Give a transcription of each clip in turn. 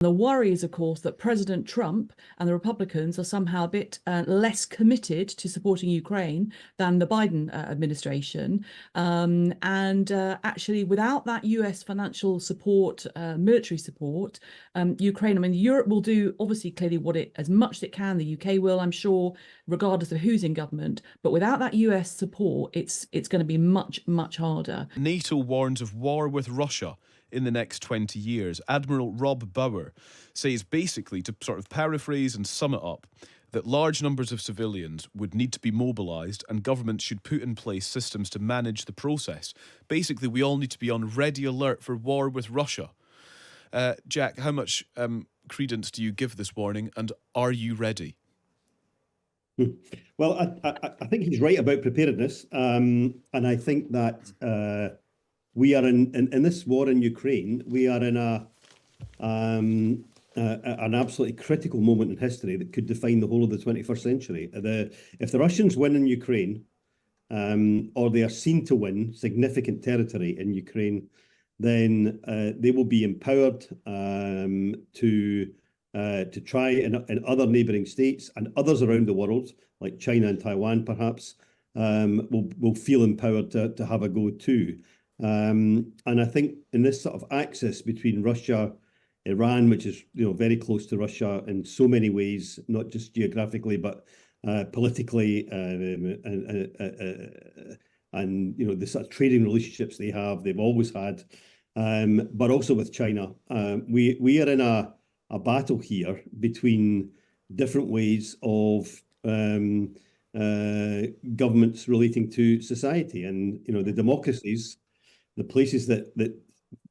The worry is, of course, that President Trump and the Republicans are somehow a bit less committed to supporting Ukraine than the Biden administration. Actually, without that US financial support, military support, Ukraine, I mean, Europe will do obviously clearly as much as it can. The UK will, I'm sure, regardless of who's in government. But without that US support, it's going to be much, much harder. NATO warns of war with Russia in the next 20 years. Admiral Rob Bauer says, basically, to sort of paraphrase and sum it up, that large numbers of civilians would need to be mobilised and governments should put in place systems to manage the process. Basically, we all need to be on ready alert for war with Russia. Jack, how much credence do you give this warning, and are you ready? Well, I think he's right about preparedness, and I think that we are in this war in Ukraine. We are in an absolutely critical moment in history that could define the whole of the 21st century. If the Russians win in Ukraine, or they are seen to win significant territory in Ukraine, then they will be empowered to try in other neighbouring states and others around the world, like China and Taiwan, perhaps, will feel empowered to have a go too. And I think in this sort of axis between Russia, Iran, which is very close to Russia in so many ways, not just geographically but politically, and the sort of trading relationships they've always had, but also with China, we are in a battle here between different ways of governments relating to society, and the democracies, the places that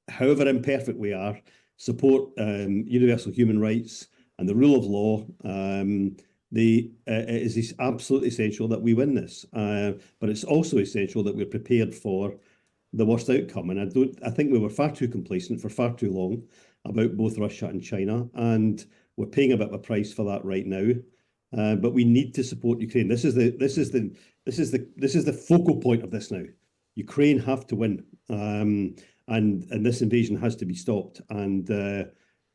however imperfect we are, support universal human rights and the rule of law. It is absolutely essential that we win this, but it's also essential that we're prepared for the worst outcome. And I think we were far too complacent for far too long about both Russia and China, and we're paying a bit of a price for that right now. But we need to support Ukraine. This is the focal point of this now. Ukraine have to win, and this invasion has to be stopped. And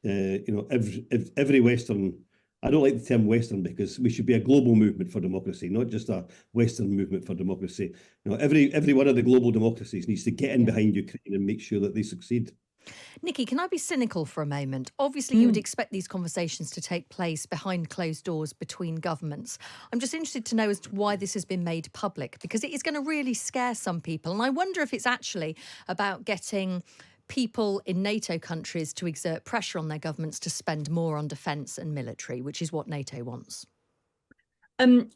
every Western, I don't like the term Western because we should be a global movement for democracy, not just a Western movement for democracy. Every one of the global democracies needs to get in behind Ukraine and make sure that they succeed. Nikki, can I be cynical for a moment? Obviously, you would expect these conversations to take place behind closed doors between governments. I'm just interested to know as to why this has been made public, because it is going to really scare some people. And I wonder if it's actually about getting people in NATO countries to exert pressure on their governments to spend more on defence and military, which is what NATO wants.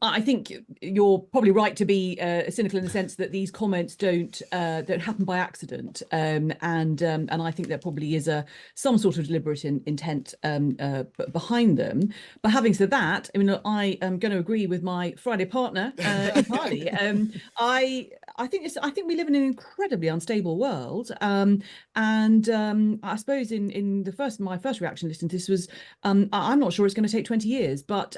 I think you're probably right to be cynical in the sense that these comments don't happen by accident, and I think there probably is some sort of deliberate intent behind them. But having said that, I mean, I am going to agree with my Friday partner entirely. I think we live in an incredibly unstable world, and I suppose in my first reaction listening to this was I'm not sure it's going to take 20 years, but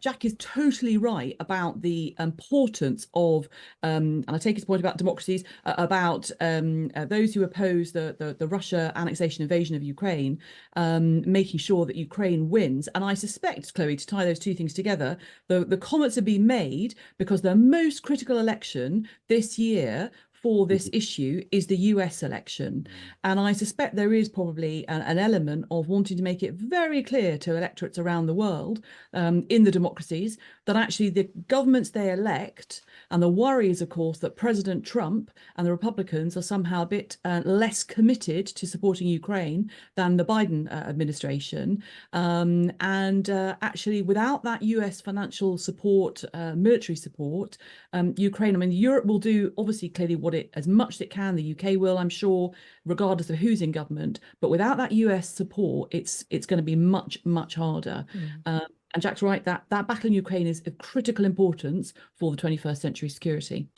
Jack is totally right about the importance of, and I take his point about democracies, about those who oppose the Russia annexation invasion of Ukraine, making sure that Ukraine wins. And I suspect, Chloe, to tie those two things together, the comments are being made because the most critical election this year for this issue is the US election. And I suspect there is probably an element of wanting to make it very clear to electorates around the world, in the democracies, that actually the governments they elect, and the worry is, of course, that President Trump and the Republicans are somehow a bit less committed to supporting Ukraine than the Biden administration. Actually, without that US financial support, military support, Ukraine, I mean, Europe will do obviously clearly as much as it can. The UK will, I'm sure, regardless of who's in government. But without that US support, it's going to be much, much harder. And Jack's right, that battle in Ukraine is of critical importance for the 21st century security.